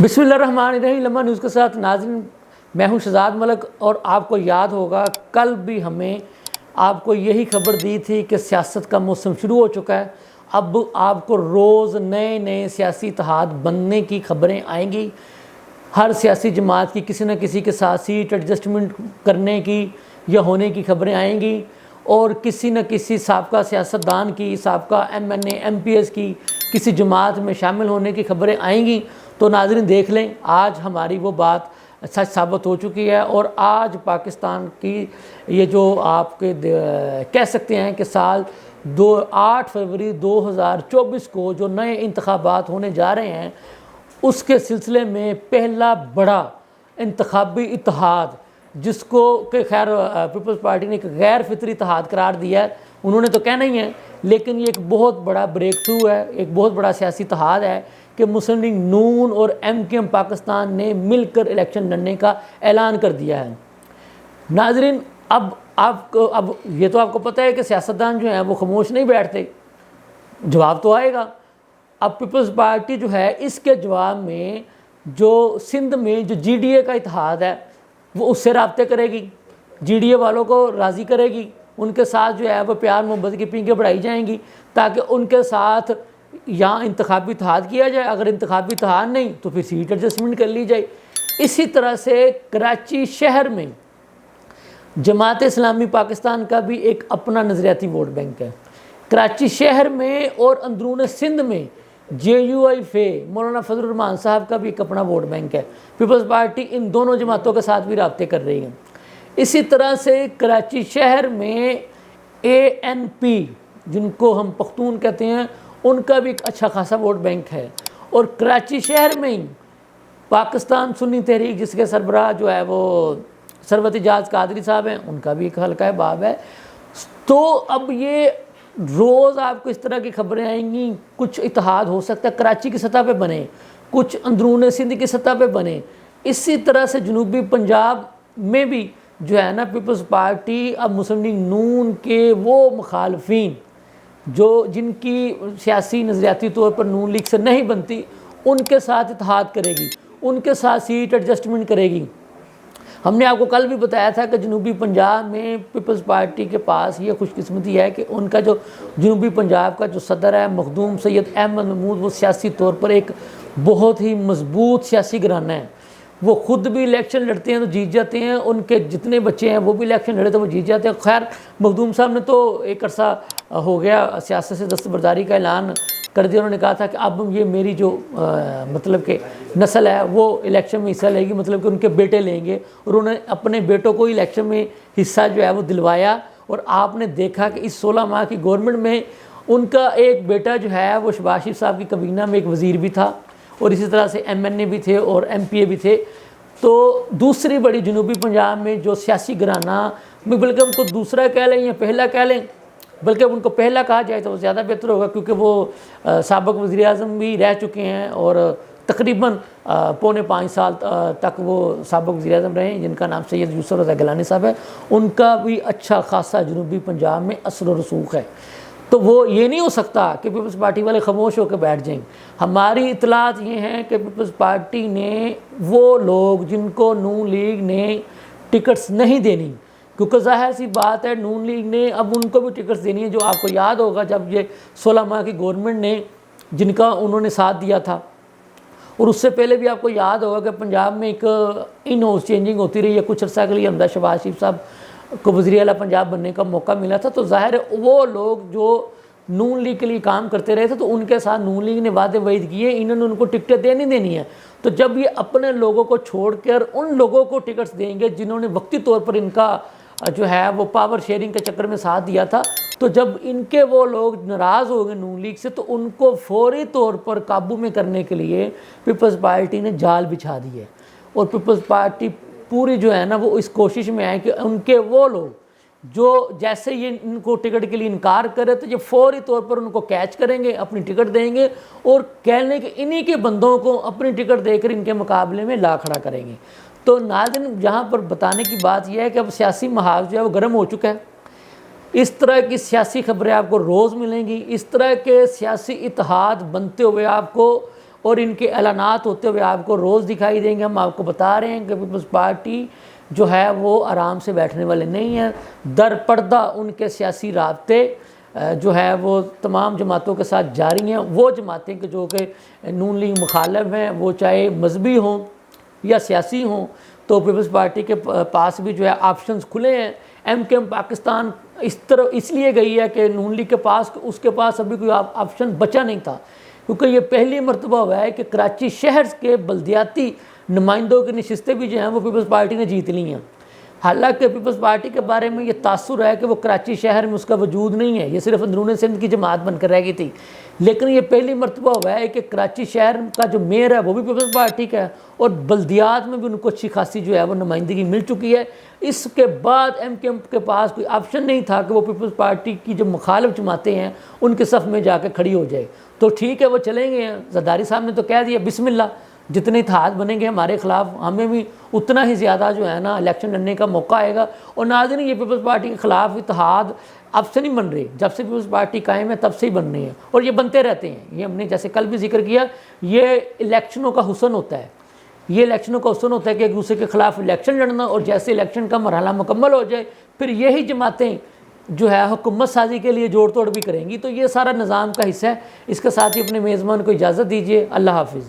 बिस्मिल्लाहिर्रहमानिर्रहीम। लम्हा न्यूज़ के साथ नाज़रीन, मैं हूं शहजाद मलिक। और आपको याद होगा कल भी हमने आपको यही खबर दी थी कि सियासत का मौसम शुरू हो चुका है। अब आपको रोज़ नए नए सियासी इत्तेहाद बनने की खबरें आएंगी। हर सियासी जमात की किसी न किसी के साथ सीट एडजस्टमेंट करने की या होने की खबरें आएंगी, और किसी न किसी साबका सियासतदान की, साबका MNA MPS की किसी जमात में शामिल होने की खबरें आएंगी। तो नाज़रीन देख लें, आज हमारी वो बात सच साबित हो चुकी है। और आज पाकिस्तान की ये जो आपके कह सकते हैं कि साल 8 फरवरी 2024 को जो नए इंतखाबात होने जा रहे हैं, उसके सिलसिले में पहला बड़ा इंतखाबी इत्तेहाद, जिसको कि खैर पीपल्स पार्टी ने एक गैर फितरी इत्तेहाद करार दिया है, उन्होंने तो कहना ही है, लेकिन ये एक बहुत बड़ा ब्रेक थ्रू है, एक बहुत बड़ा सियासी इत्तेहाद है कि मुस्लिम लीग नून और MKM पाकिस्तान ने मिलकर इलेक्शन लड़ने का ऐलान कर दिया है। नाजरीन, अब ये तो आपको पता है कि सियासतदान जो हैं वो खामोश नहीं बैठते, जवाब तो आएगा। अब पीपल्स पार्टी जो है इसके जवाब में जो सिंध में जो GDA का इत्तेहाद है वो उससे राब्ते करेगी, GDA वालों को राज़ी करेगी, उनके साथ जो है वो प्यार मोहब्बत की पींखें बढ़ाई जाएंगी ताकि उनके साथ यहाँ इंतखाबी इत्तेहाद किया जाए। अगर इंतखाबी इत्तेहाद नहीं तो फिर सीट एडजस्टमेंट कर ली जाए। इसी तरह से कराची शहर में जमात इस्लामी पाकिस्तान का भी एक अपना नज़रियाती वोट बैंक है। कराची शहर में और अंदरून सिंध में JUIF मौलाना फजलुर रहमान साहब का भी एक अपना वोट बैंक है। पीपल्स पार्टी इन दोनों जमातों के साथ भी राब्ते कर रही है। इसी तरह से कराची शहर में ANP, जिनको हम पख्तून कहते हैं, उनका भी एक अच्छा खासा वोट बैंक है। और कराची शहर में ही पाकिस्तान सुन्नी तहरीक, जिसके सरबराह जो है वो सरवत इजाज़ कादरी साहब हैं, उनका भी एक हल्का बाब है। तो अब ये रोज़ आपको इस तरह की खबरें आएंगी। कुछ इत्तेहाद हो सकता है कराची की सतह पे बने, कुछ अंदरून सिंध की सतह पे बने। इसी तरह से जनूबी पंजाब में भी जो है ना, पीपल्स पार्टी अब मुस्लिम लीग नून के वो मुखालफीन जो जिनकी सियासी नज़रियाती तौर पर नून लीग से नहीं बनती, उनके साथ इत्तेहाद करेगी, उनके साथ सीट एडजस्टमेंट करेगी। हमने आपको कल भी बताया था कि जनूबी पंजाब में पीपल्स पार्टी के पास ये खुशकिस्मती है कि उनका जो जनूबी पंजाब का जो सदर है मखदूम सैयद अहमद महमूद, वो सियासी तौर पर एक बहुत ही मजबूत सियासी घराना है। वो ख़ुद भी इलेक्शन लड़ते हैं तो जीत जाते हैं, उनके जितने बच्चे हैं वो भी इलेक्शन लड़े तो वो जीत जाते हैं। खैर, मखदूम साहब ने तो एक अरसा हो गया सियासत से दस्तबरदारी का ऐलान कर दिया। उन्होंने कहा था कि अब ये मेरी जो मतलब कि नस्ल है वो इलेक्शन में हिस्सा लेगी, मतलब कि उनके बेटे लेंगे। और उन्होंने अपने बेटों को इलेक्शन में हिस्सा जो है वो दिलवाया। और आपने देखा कि इस 16 माह की गवर्नमेंट में उनका एक बेटा जो है वो शहबाज शरीफ साहब की कबीना में एक वज़ीर भी था, और इसी तरह से MNA भी थे और MPA भी थे। तो दूसरी बड़ी जनूबी पंजाब में जो सियासी घराना, बल्कि उनको दूसरा कह लें या पहला कह लें, बल्कि उनको पहला कहा जाए तो ज़्यादा बेहतर होगा, क्योंकि वो साबिक़ वज़ीर आज़म भी रह चुके हैं और तकरीबन 4.5 साल तक वो साबिक़ वज़ीर आज़म रहे हैं, जिनका नाम सैयद यूसुफ रज़ा गिलानी साहब है। उनका भी अच्छा खासा जनूबी पंजाब में असर व रसूख है। तो वो ये नहीं हो सकता कि पीपल्स पार्टी वाले खामोश होकर बैठ जाएं। हमारी इतलात ये हैं कि पीपल्स पार्टी ने वो लोग जिनको नून लीग ने टिकट्स नहीं देनी, क्योंकि ज़ाहिर सी बात है नून लीग ने अब उनको भी टिकट्स देनी है। जो आपको याद होगा जब ये 16 माह की गवर्नमेंट ने जिनका उन्होंने साथ दिया था, और उससे पहले भी आपको याद होगा कि पंजाब में एक इन हाउस चेंजिंग होती रही है। कुछ अर्सा के लिए हमदा शहबाज शरीफ साहब को वज़ीर आला पंजाब बनने का मौका मिला था। तो ज़ाहिर है वो लोग जो नून लीग के लिए काम करते रहे थे, तो उनके साथ नून लीग ने वादे वईद किए, इन्होंने उनको टिकटें देनी है। तो जब ये अपने लोगों को छोड़कर उन लोगों को टिकट्स देंगे जिन्होंने वक्ती तौर पर इनका जो है वो पावर शेयरिंग के चक्कर में साथ दिया था, तो जब इनके वो लोग नाराज़ हो गए नून लीग से, तो उनको फौरी तौर पर काबू में करने के लिए पीपल्स पार्टी ने जाल बिछा दी है। और पीपल्स पार्टी पूरी जो है ना वो इस कोशिश में है कि उनके वो लोग जो जैसे ये इनको टिकट के लिए इनकार करे, तो ये फौरी तौर पर उनको कैच करेंगे, अपनी टिकट देंगे और कहने के इन्हीं के बंदों को अपनी टिकट देकर इनके मुकाबले में ला खड़ा करेंगे। तो नाज़रीन, जहाँ पर बताने की बात यह है कि अब सियासी महाज जो है वो गर्म हो चुका है। इस तरह की सियासी खबरें आपको रोज़ मिलेंगी, इस तरह के सियासी इत्तेहाद बनते हुए आपको और इनके ऐलानात होते हुए आपको रोज़ दिखाई देंगे। हम आपको बता रहे हैं कि पीपल्स पार्टी जो है वो आराम से बैठने वाले नहीं हैं। दर पर्दा उनके सियासी राब्ते जो है वो तमाम जमातों के साथ जारी हैं। वो जमातें कि जो कि नून लीग मुखालिफ हैं, वो चाहे मजहबी हों या सियासी हों, तो पीपल्स पार्टी के पास भी जो है ऑप्शंस खुले हैं। MKM पाकिस्तान इस तरह इसलिए गई है कि नून लीग के पास उसके पास अभी कोई ऑप्शन बचा नहीं था, क्योंकि ये पहली मरतबा हुआ है कि कराची शहर के बल्दियाती नुमाइंदों की नशिस्तें भी जो हैं वो पीपल्स पार्टी ने जीत ली हैं। हालांकि पीपल्स पार्टी के बारे में ये तासुर है कि वो कराची शहर में उसका वजूद नहीं है, ये सिर्फ अंदरून सिंध की जमात बनकर रह गई थी। लेकिन ये पहली मरतबा हुआ है कि कराची शहर का जो मेयर है वो भी पीपल्स पार्टी का है और बल्दियात में भी उनको अच्छी खासी जो है वो नुमाइंदगी मिल चुकी है। इसके बाद MKM के पास कोई ऑप्शन नहीं था कि वो पीपल्स पार्टी की जो मुखालिफ जमातें हैं उनके सफ़ में जाकर खड़ी हो जाए। तो ठीक है, वो चलेंगे। जरदारी साहब ने तो कह दिया बिस्मिल्लाह, जितने इत्तेहाद बनेंगे हमारे ख़िलाफ़, हमें भी उतना ही ज़्यादा जो है ना इलेक्शन लड़ने का मौका आएगा। और नाज़रीन, ये पीपल्स पार्टी के ख़िलाफ़ इत्तेहाद अब से नहीं बन रहे, जब से पीपल्स पार्टी कायम है तब से ही बन रही है और ये बनते रहते हैं। ये हमने जैसे कल भी जिक्र किया, ये इलेक्शनों का हुस्न होता है। ये इलेक्शनों का हुस्न होता है कि एक दूसरे के ख़िलाफ़ इलेक्शन लड़ना, और जैसे इलेक्शन का मरहला मुकम्मल हो जाए फिर यही जमातें जो है हुकूमत साजी के लिए जोड़ तोड़ भी करेंगी। तो ये सारा निज़ाम का हिस्सा है। इसके साथ ही अपने मेज़बान को इजाज़त दीजिए। अल्लाह हाफिज़।